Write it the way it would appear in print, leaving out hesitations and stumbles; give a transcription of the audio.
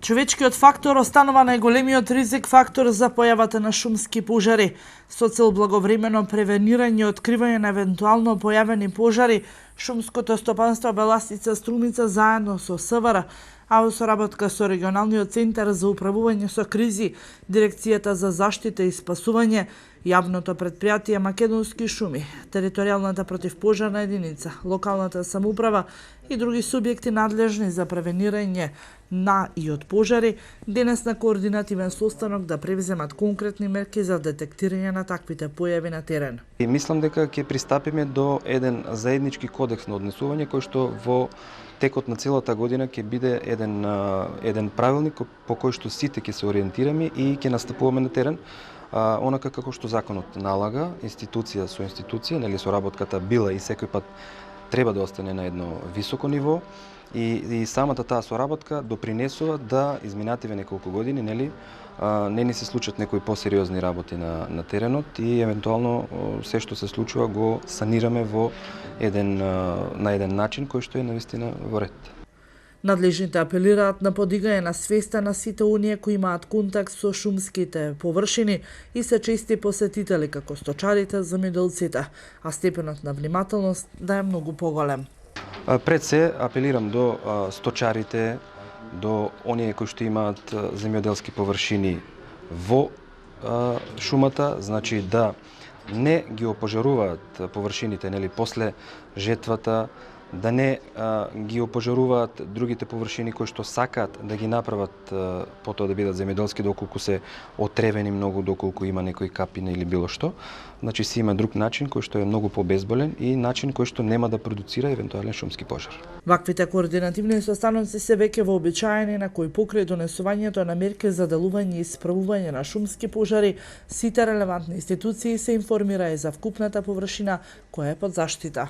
Човечкиот фактор останува најголемиот ризик фактор за појавата на шумски пожари. Со цел благовремено превенирање и откривање на евентуално појавени пожари, Шумското стопанство Беласица Струмица заедно со СВР, а во соработка со регионалниот центар за управување со кризи, Дирекцијата за заштита и спасување, јавното претпријатие Македонски шуми, територијалната противпожарна единица, локалната самоуправа и други субјекти надлежни за превенирање на и од пожари, денес на координативен состанок да превземат конкретни мерки за детектирање на таквите појави на терен. И мислам дека ќе пристапиме до еден заеднички кодекс на однесување кој што во текот на целата година ќе биде еден правилник по кој што сите ќе се ориентираме и ќе настапуваме на терен. Онака како што законот налага, институција со институција, нели соработката била и секој пат треба да остане на едно високо ниво и самата таа соработка допринесува да изминативе неколку години, нели, не ни се случат некои посериозни работи на теренот и евентуално се што се случува го санираме на еден начин кој што е навистина во ред. Надлежните апелираат на подигање на свеста на сите оние кои имаат контакт со шумските површини и се чести посетители како сточарите, земјоделците, а степенот на внимателност да е многу поголем. Пред се апелирам до сточарите, до оние кои што имаат земјоделски површини во шумата, значи да не ги опожаруваат површините, нели, после жетвата, да не ги опожаруваат другите површини кои што сакаат да ги направат потоа да бидат земјоделски, доколку се отревени многу, доколку има некои капина или било што. Значи си има друг начин кој што е многу побезболен и начин кој што нема да продуцира евентуален шумски пожар. Ваквите координативни состаноци се веќе вообичаени на кои покрај донесувањето на мерки за делување и исправување на шумски пожари, сите релевантни институции се информира и за вкупната површина која е под заштита.